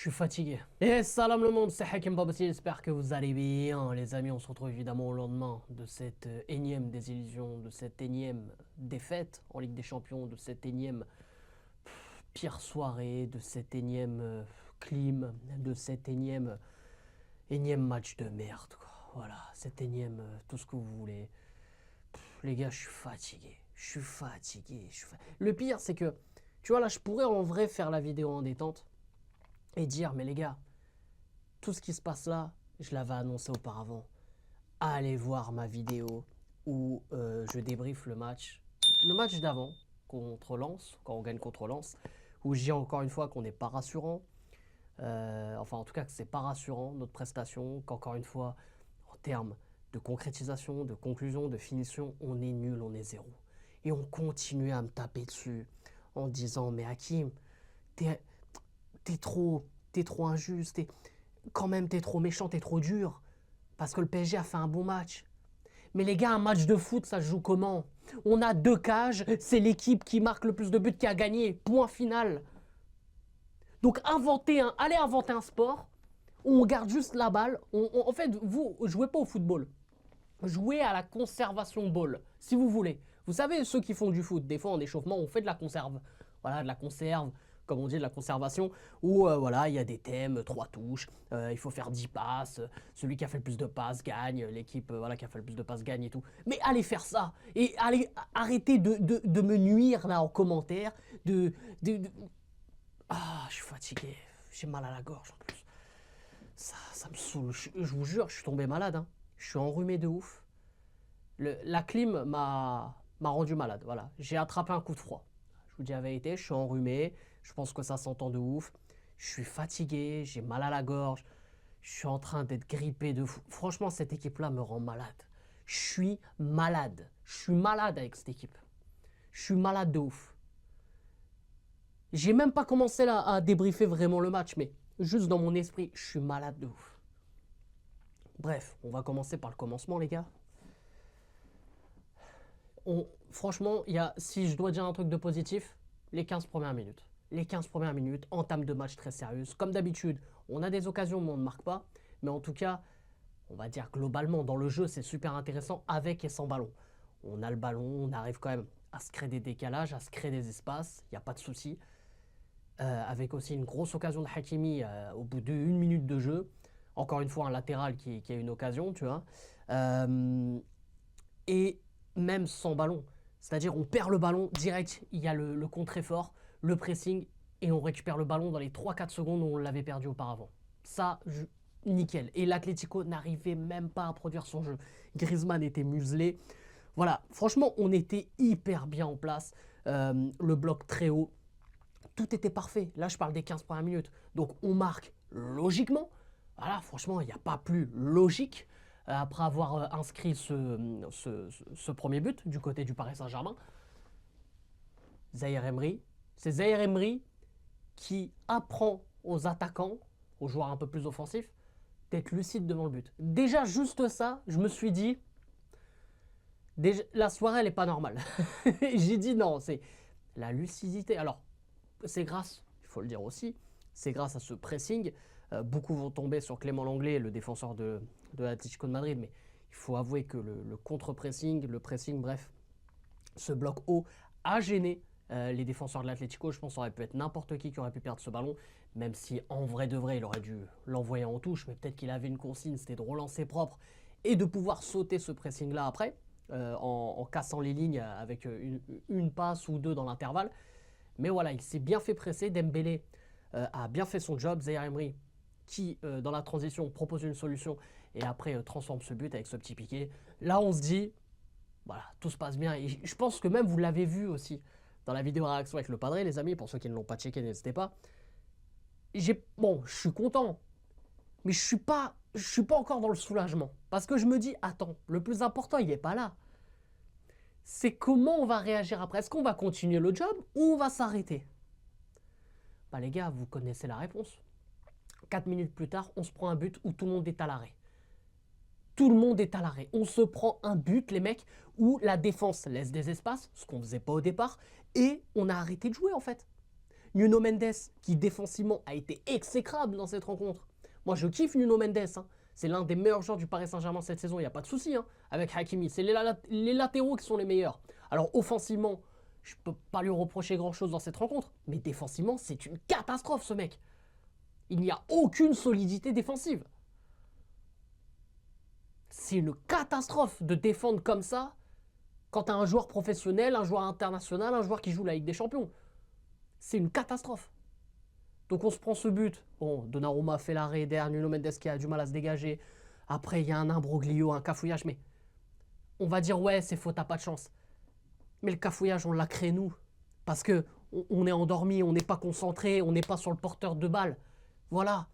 suis fatigué. Et salam le monde, c'est Hakim Babati, j'espère que vous allez bien. Les amis, on se retrouve évidemment au lendemain de cette énième désillusion, de cette énième défaite en Ligue des Champions, de cette énième pire soirée, de cette énième clim, de cet énième match de merde, quoi. Voilà, cet énième tout ce que vous voulez. Les gars, je suis fatigué. Le pire, c'est que, tu vois, là, je pourrais en vrai faire la vidéo en détente et dire, mais les gars, tout ce qui se passe là, je l'avais annoncé auparavant. Allez voir ma vidéo où je débriefe le match d'avant contre Lens, quand on gagne contre Lens, où je dis encore une fois qu'on n'est pas rassurant. Enfin, en tout cas, que c'est pas rassurant notre prestation, qu'encore une fois, en termes de concrétisation, de conclusion, de finition, on est nul, on est zéro. Et on continue à me taper dessus en disant, mais Hakim, t'es trop injuste, quand même t'es trop méchant, t'es trop dur, parce que le PSG a fait un bon match. Mais les gars, un match de foot, ça se joue comment? On a 2 cages, c'est l'équipe qui marque le plus de buts qui a gagné, point final. Donc allez inventer un sport où on garde juste la balle. En fait, vous jouez pas au football. Jouez à la conservation ball, si vous voulez. Vous savez, ceux qui font du foot, des fois en échauffement, on fait de la conserve. Voilà, de la conserve, comme on dit, de la conservation, où voilà, il y a des thèmes, 3 touches, il faut faire 10 passes, celui qui a fait le plus de passes gagne, l'équipe voilà, qui a fait le plus de passes gagne et tout. Mais allez faire ça, et allez arrêtez de me nuire là en commentaire, Ah, je suis fatigué, j'ai mal à la gorge en plus. Ça me saoule, je vous jure, je suis tombé malade, hein. Je suis enrhumé de ouf. La clim m'a rendu malade, voilà. J'ai attrapé un coup de froid. Je vous dis la vérité, je suis enrhumé, je pense que ça s'entend de ouf. Je suis fatigué, j'ai mal à la gorge, je suis en train d'être grippé de fou. Franchement, cette équipe-là me rend malade. Je suis malade avec cette équipe. Je suis malade de ouf. J'ai même pas commencé là à débriefer vraiment le match, mais juste dans mon esprit, je suis malade de ouf. Bref, on va commencer par le commencement, les gars. Franchement, si je dois dire un truc de positif, les 15 premières minutes. Les 15 premières minutes, entame de match très sérieuse. Comme d'habitude, on a des occasions mais on ne marque pas. Mais en tout cas, on va dire globalement, dans le jeu, c'est super intéressant avec et sans ballon. On a le ballon, on arrive quand même à se créer des décalages, à se créer des espaces, il n'y a pas de souci. Avec aussi une grosse occasion de Hakimi au bout d'une minute de jeu. Encore une fois, un latéral qui a une occasion, tu vois. Et même sans ballon. C'est-à-dire, on perd le ballon direct, il y a le contre très fort, le pressing, et on récupère le ballon dans les 3-4 secondes où on l'avait perdu auparavant. Ça, nickel. Et l'Atlético n'arrivait même pas à produire son jeu. Griezmann était muselé. Voilà, franchement, on était hyper bien en place. Le bloc très haut. Tout était parfait. Là, je parle des 15 premières minutes. Donc, on marque logiquement. Voilà, franchement, il n'y a pas plus logique après avoir inscrit ce premier but du côté du Paris Saint-Germain. Zahir Emery. C'est Zahir Emery qui apprend aux attaquants, aux joueurs un peu plus offensifs, d'être lucides devant le but. Déjà, juste ça, je me suis dit, déjà, la soirée, elle n'est pas normale. J'ai dit non, c'est la lucidité. Alors, c'est grâce, il faut le dire aussi, c'est grâce à ce pressing. Beaucoup vont tomber sur Clément Lenglet, le défenseur de l'Atlético de Madrid, mais il faut avouer que le contre-pressing, le pressing, bref, ce bloc haut a gêné les défenseurs de l'Atlético. Je pense que ça aurait pu être n'importe qui aurait pu perdre ce ballon, même si en vrai de vrai, il aurait dû l'envoyer en touche, mais peut-être qu'il avait une consigne, c'était de relancer propre et de pouvoir sauter ce pressing-là après, en cassant les lignes avec une passe ou deux dans l'intervalle. Mais voilà, il s'est bien fait presser. Dembélé a bien fait son job. Zahir Emery, qui dans la transition propose une solution et après transforme ce but avec ce petit piqué. Là, on se dit, voilà, tout se passe bien. Et je pense que même vous l'avez vu aussi dans la vidéo réaction avec le padré, les amis. Pour ceux qui ne l'ont pas checké, n'hésitez pas. Bon, je suis content, mais je suis pas encore dans le soulagement parce que je me dis, attends, le plus important, il n'est pas là. C'est comment on va réagir après. Est-ce qu'on va continuer le job ou on va s'arrêter? Bah les gars, vous connaissez la réponse. 4 minutes plus tard, on se prend un but où tout le monde est à l'arrêt. Tout le monde est à l'arrêt. On se prend un but, les mecs, où la défense laisse des espaces, ce qu'on ne faisait pas au départ, et on a arrêté de jouer en fait. Nuno Mendes, qui défensivement a été exécrable dans cette rencontre. Moi, je kiffe Nuno Mendes. Hein. C'est l'un des meilleurs joueurs du Paris Saint-Germain cette saison, il n'y a pas de souci hein, avec Hakimi. C'est les latéraux qui sont les meilleurs. Alors, offensivement, je ne peux pas lui reprocher grand-chose dans cette rencontre, mais défensivement, c'est une catastrophe, ce mec. Il n'y a aucune solidité défensive. C'est une catastrophe de défendre comme ça quand tu as un joueur professionnel, un joueur international, un joueur qui joue la Ligue des Champions. C'est une catastrophe. Donc on se prend ce but. Bon, Donnarumma fait l'arrêt derrière Nuno Mendes qui a du mal à se dégager. Après, il y a un imbroglio, un cafouillage. Mais on va dire, ouais, c'est faux, t'as pas de chance. Mais le cafouillage, on l'a créé nous. Parce que on est endormi, on n'est pas concentré, on n'est pas sur le porteur de balle. Voilà.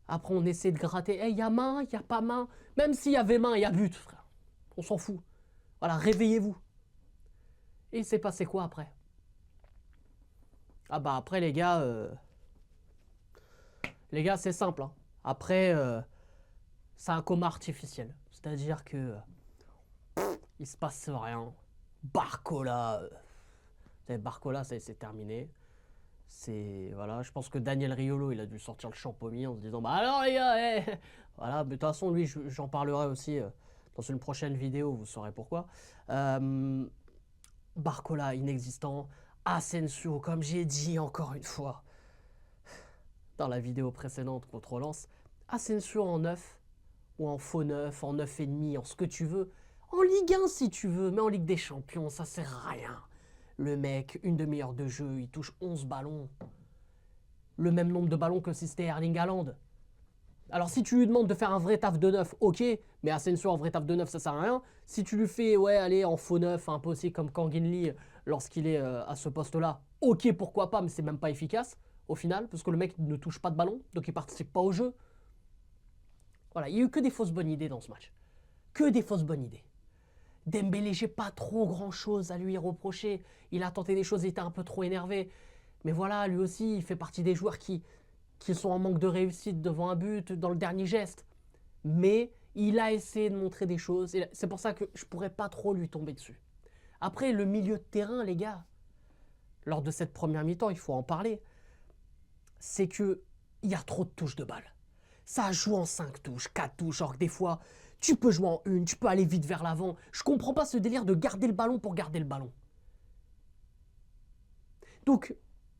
Après, on essaie de gratter. Il y a main, il n'y a pas main. Même s'il y avait main, il y a but, frère. On s'en fout. Voilà, réveillez-vous. Et il s'est passé quoi après? Ah bah après les gars, c'est simple. Hein. Après, c'est un coma artificiel. C'est-à-dire que il se passe rien. Barcola, Barcola, c'est terminé. C'est voilà, je pense que Daniel Riolo, il a dû sortir le champomis en se disant bah alors les gars, voilà. Mais de toute façon, lui, j'en parlerai aussi dans une prochaine vidéo. Vous saurez pourquoi. Barcola inexistant. Asensio, comme j'ai dit encore une fois dans la vidéo précédente contre Lens, Asensio en 9 ou en faux 9, en 9,5, en ce que tu veux. En Ligue 1 si tu veux, mais en Ligue des Champions, ça sert à rien. Le mec, une demi-heure de jeu, il touche 11 ballons. Le même nombre de ballons que si c'était Erling Haaland. Alors si tu lui demandes de faire un vrai taf de 9, ok, mais Asensio en vrai taf de 9, ça sert à rien. Si tu lui fais, ouais, allez, en faux 9, un peu aussi comme Kangin Lee lorsqu'il est à ce poste-là, ok, pourquoi pas, mais c'est même pas efficace au final, parce que le mec ne touche pas de ballon, donc il participe pas au jeu. Voilà, il n'y a eu que des fausses bonnes idées dans ce match. Que des fausses bonnes idées. Dembélé, j'ai pas trop grand-chose à lui reprocher. Il a tenté des choses, il était un peu trop énervé. Mais voilà, lui aussi, il fait partie des joueurs qui sont en manque de réussite devant un but, dans le dernier geste. Mais il a essayé de montrer des choses. Et c'est pour ça que je pourrais pas trop lui tomber dessus. Après, le milieu de terrain, les gars, lors de cette première mi-temps, il faut en parler, c'est qu'il y a trop de touches de balle. Ça joue en 5 touches, 4 touches, alors que des fois, tu peux jouer en une, tu peux aller vite vers l'avant. Je comprends pas ce délire de garder le ballon pour garder le ballon. Donc,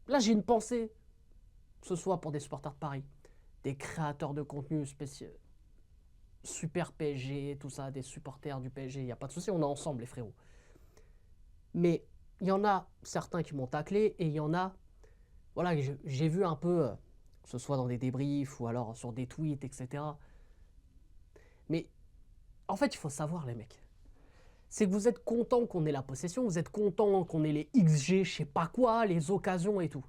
là, j'ai une pensée, que ce soit pour des supporters de Paris, des créateurs de contenu spécial, super PSG, tout ça, des supporters du PSG, il n'y a pas de souci, on est ensemble les frérots. Mais il y en a certains qui m'ont taclé et il y en a, voilà, j'ai vu un peu, que ce soit dans des débriefs ou alors sur des tweets, etc. Mais en fait, il faut savoir, les mecs, c'est que vous êtes contents qu'on ait la possession, vous êtes contents qu'on ait les XG, je sais pas quoi, les occasions et tout.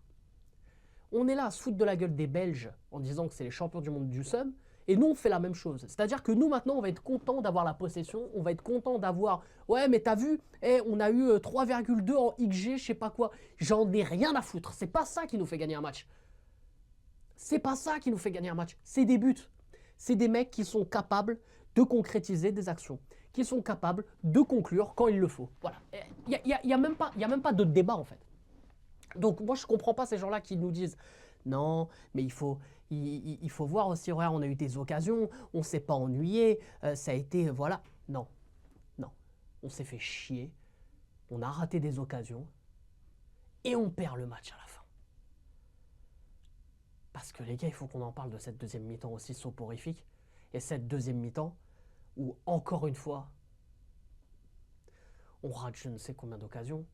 On est là à se foutre de la gueule des Belges en disant que c'est les champions du monde du sum, et nous on fait la même chose. C'est-à-dire que nous maintenant on va être content d'avoir la possession, on va être content d'avoir ouais mais t'as vu, on a eu 3,2 en XG, je sais pas quoi. J'en ai rien à foutre, c'est pas ça qui nous fait gagner un match. C'est pas ça qui nous fait gagner un match, c'est des buts. C'est des mecs qui sont capables de concrétiser des actions, qui sont capables de conclure quand il le faut. Voilà, il y a même pas de débat en fait. Donc moi je comprends pas ces gens-là qui nous disent non, mais il faut voir aussi, ouais, on a eu des occasions, on s'est pas ennuyé, ça a été, voilà. Non, on s'est fait chier, on a raté des occasions et on perd le match à la fin. Parce que les gars, il faut qu'on en parle de cette deuxième mi-temps aussi soporifique. Et cette deuxième mi-temps où, encore une fois, on rate je ne sais combien d'occasions.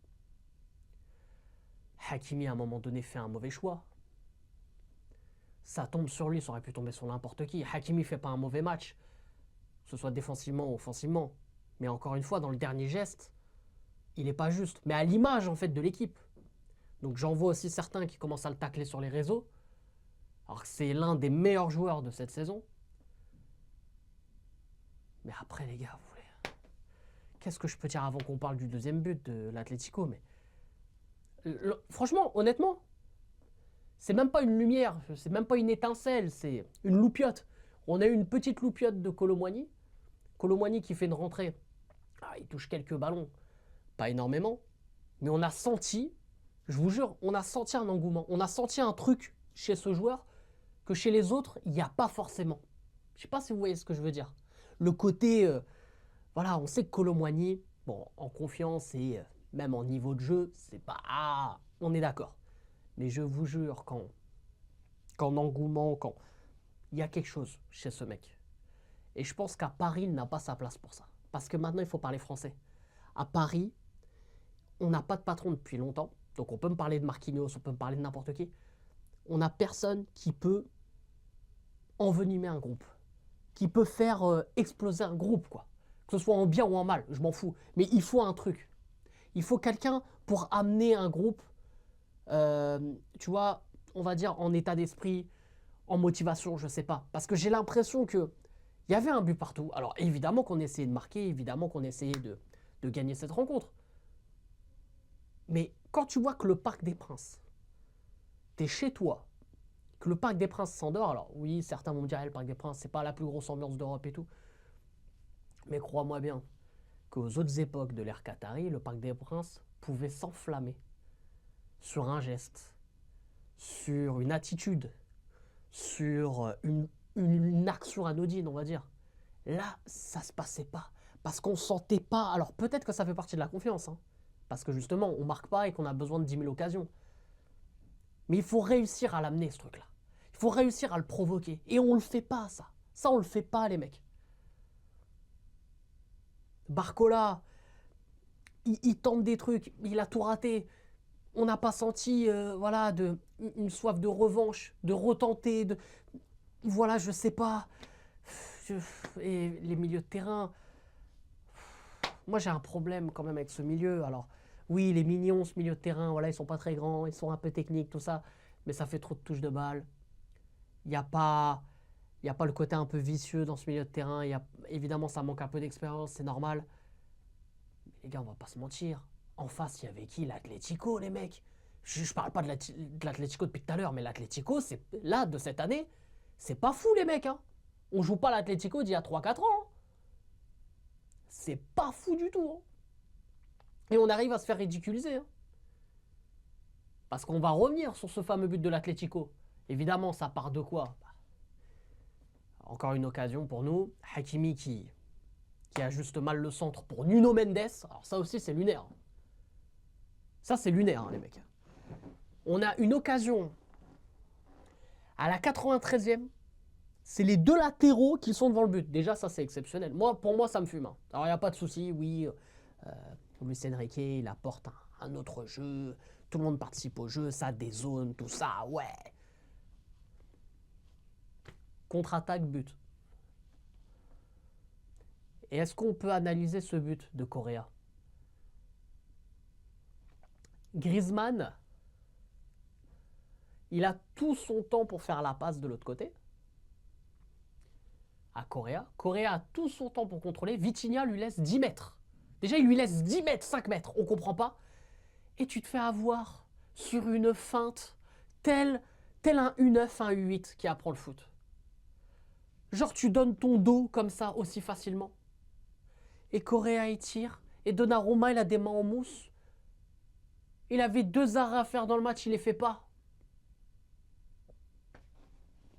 Hakimi, à un moment donné, fait un mauvais choix. Ça tombe sur lui, ça aurait pu tomber sur n'importe qui. Hakimi fait pas un mauvais match, que ce soit défensivement ou offensivement. Mais encore une fois, dans le dernier geste, il n'est pas juste. Mais à l'image, en fait, de l'équipe. Donc j'en vois aussi certains qui commencent à le tacler sur les réseaux. Alors que c'est l'un des meilleurs joueurs de cette saison. Mais après, les gars, vous voulez... Qu'est-ce que je peux dire avant qu'on parle du deuxième but de l'Atlético? Mais franchement, honnêtement, c'est même pas une lumière, c'est même pas une étincelle, c'est une loupiote. On a eu une petite loupiote de Kolo Muani. Kolo Muani qui fait une rentrée. Ah, il touche quelques ballons, pas énormément, mais on a senti Je vous jure, on a senti un engouement, on a senti un truc chez ce joueur que chez les autres, il n'y a pas forcément. Je ne sais pas si vous voyez ce que je veux dire. Le côté, voilà, on sait que Kolo Muani, bon, en confiance et même en niveau de jeu, c'est pas... Ah, on est d'accord. Mais je vous jure, quand engouement, quand... Il y a quelque chose chez ce mec. Et je pense qu'à Paris, il n'a pas sa place pour ça. Parce que maintenant, il faut parler français. À Paris, on n'a pas de patron depuis longtemps. Donc on peut me parler de Marquinhos, on peut me parler de n'importe qui. On n'a personne qui peut envenimer un groupe. Qui peut faire exploser un groupe, quoi. Que ce soit en bien ou en mal, je m'en fous. Mais il faut un truc. Il faut quelqu'un pour amener un groupe, tu vois, on va dire en état d'esprit, en motivation, je sais pas. Parce que j'ai l'impression que il y avait un but partout. Alors évidemment qu'on essayait de marquer, évidemment qu'on essayait de gagner cette rencontre. Mais quand tu vois que le Parc des Princes, t'es chez toi, que le Parc des Princes s'endort, alors oui, certains vont me dire, le Parc des Princes, c'est pas la plus grosse ambiance d'Europe et tout. Mais crois-moi bien qu'aux autres époques de l'ère Qatari, le Parc des Princes pouvait s'enflammer sur un geste, sur une attitude, sur une action anodine, on va dire. Là, ça se passait pas. Parce qu'on sentait pas. Alors peut-être que ça fait partie de la confiance. Hein, parce que justement, on marque pas et qu'on a besoin de 10 000 occasions. Mais il faut réussir à l'amener, ce truc-là. Il faut réussir à le provoquer. Et on le fait pas, ça. Ça, on le fait pas, les mecs. Barcola, il tente des trucs, il a tout raté. On n'a pas senti voilà, une soif de revanche, de retenter, de... Voilà, je sais pas. Et les milieux de terrain... Moi, j'ai un problème quand même avec ce milieu. Alors, oui, il est mignon, ce milieu de terrain. Voilà, ils sont pas très grands, ils sont un peu techniques, tout ça. Mais ça fait trop de touches de balle. Il n'y a pas... Il n'y a pas le côté un peu vicieux dans ce milieu de terrain. Évidemment, ça manque un peu d'expérience, c'est normal. Mais les gars, on va pas se mentir. En face, il y avait qui? L'Atlético, les mecs. Je parle pas de l'Atlético depuis tout à l'heure, mais l'Atlético, c'est là, de cette année, c'est pas fou, les mecs. Hein. On joue pas l'Atlético d'il y a 3-4 ans. Hein. C'est pas fou du tout. Hein. Et on arrive à se faire ridiculiser. Hein. Parce qu'on va revenir sur ce fameux but de l'Atlético. Évidemment, ça part de quoi? Encore une occasion pour nous. Hakimi qui ajuste mal le centre pour Nuno Mendes. Alors ça aussi, c'est lunaire. Ça, c'est lunaire, hein, les mecs. On a une occasion à la 93e. C'est les deux latéraux qui sont devant le but. Déjà, ça, c'est exceptionnel. Pour moi, ça me fume. Hein. Alors, il n'y a pas de souci. Oui, Luis Enrique, il apporte un autre jeu. Tout le monde participe au jeu. Ça, des zones, tout ça. Ouais. Contre-attaque, but. Et est-ce qu'on peut analyser ce but de Correa? Griezmann, il a tout son temps pour faire la passe de l'autre côté. À Correa. Correa a tout son temps pour contrôler. Vitinha lui laisse 10 mètres. Déjà, il lui laisse 10 mètres, 5 mètres. On comprend pas. Et tu te fais avoir sur une feinte tel un U9, un U8 qui apprend le foot. Genre, tu donnes ton dos comme ça aussi facilement. Et Correa, il tire. Et Donnarumma, il a des mains en mousse. Il avait 2 arrêts à faire dans le match, il les fait pas.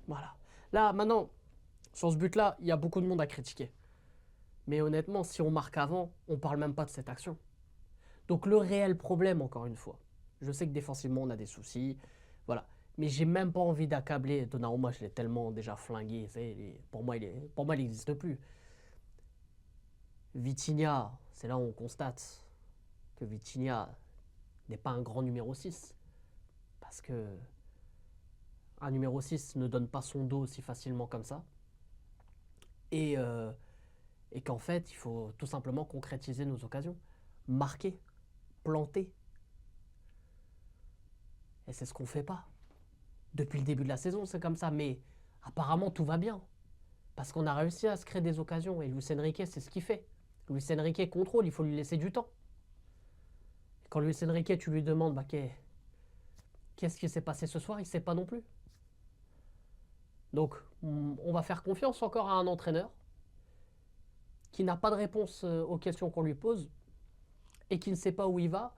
Voilà. Là, maintenant, sur ce but-là, il y a beaucoup de monde à critiquer. Mais honnêtement, si on marque avant, on parle même pas de cette action. Donc le réel problème, encore une fois, je sais que défensivement, on a des soucis, voilà. Mais j'ai même pas envie d'accabler Donnarumma, je l'ai tellement déjà flingué. Pour moi, il n'existe plus. Vitinha, c'est là où on constate que Vitinha n'est pas un grand numéro 6. Parce que un numéro 6 ne donne pas son dos si facilement comme ça. Et qu'en fait, il faut tout simplement concrétiser nos occasions. Marquer, planter. Et c'est ce qu'on ne fait pas. Depuis le début de la saison, c'est comme ça. Mais apparemment, tout va bien. Parce qu'on a réussi à se créer des occasions. Et Luis Enrique, c'est ce qu'il fait. Luis Enrique contrôle, il faut lui laisser du temps. Quand Luis Enrique, tu lui demandes bah, qu'est-ce qui s'est passé ce soir, il ne sait pas non plus. Donc, on va faire confiance encore à un entraîneur qui n'a pas de réponse aux questions qu'on lui pose et qui ne sait pas où il va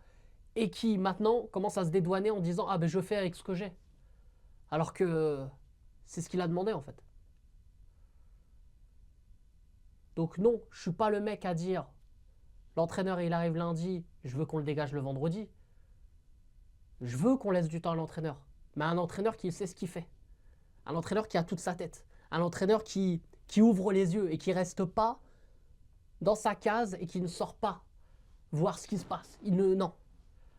et qui maintenant commence à se dédouaner en disant « Ah ben je fais avec ce que j'ai ». Alors que c'est ce qu'il a demandé en fait. Donc non, je suis pas le mec à dire l'entraîneur il arrive lundi, je veux qu'on le dégage le vendredi. Je veux qu'on laisse du temps à l'entraîneur. Mais un entraîneur qui sait ce qu'il fait. Un entraîneur qui a toute sa tête. Un entraîneur qui ouvre les yeux et qui reste pas dans sa case et qui ne sort pas voir ce qui se passe. Non.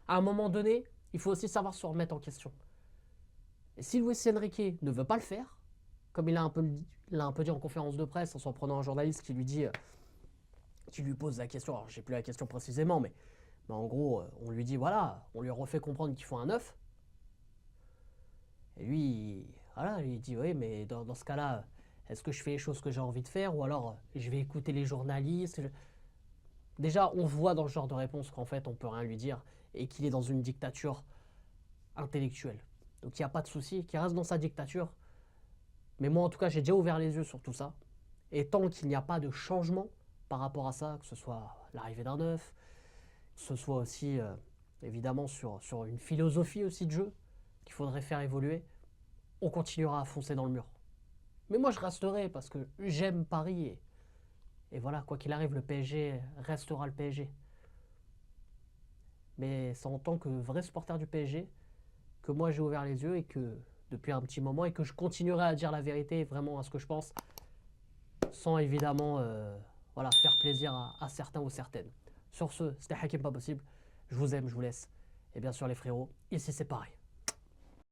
À un moment donné, il faut aussi savoir se remettre en question. Et si Luis Enrique ne veut pas le faire, comme il a un peu dit en conférence de presse en s'en prenant un journaliste qui lui dit, qui lui pose la question, alors j'ai plus la question précisément, mais en gros, on lui dit voilà, on lui refait comprendre qu'il faut un 9. Et lui, voilà, il dit oui, mais dans ce cas-là, est-ce que je fais les choses que j'ai envie de faire ou alors je vais écouter les journalistes. Déjà, on voit dans ce genre de réponse qu'en fait, on peut rien lui dire et qu'il est dans une dictature intellectuelle. Donc il n'y a pas de souci, qu'il reste dans sa dictature. Mais moi, en tout cas, j'ai déjà ouvert les yeux sur tout ça. Et tant qu'il n'y a pas de changement par rapport à ça, que ce soit l'arrivée d'un 9, que ce soit aussi, évidemment, sur une philosophie aussi de jeu qu'il faudrait faire évoluer, on continuera à foncer dans le mur. Mais moi, je resterai parce que j'aime Paris. Et voilà, quoi qu'il arrive, le PSG restera le PSG. Mais c'est en tant que vrai supporter du PSG que moi, j'ai ouvert les yeux et que depuis un petit moment et que je continuerai à dire la vérité vraiment à ce que je pense sans évidemment voilà, faire plaisir à certains ou certaines. Sur ce, c'était Hakim Pas Possible. Je vous aime, je vous laisse. Et bien sûr les frérots, ici c'est pareil.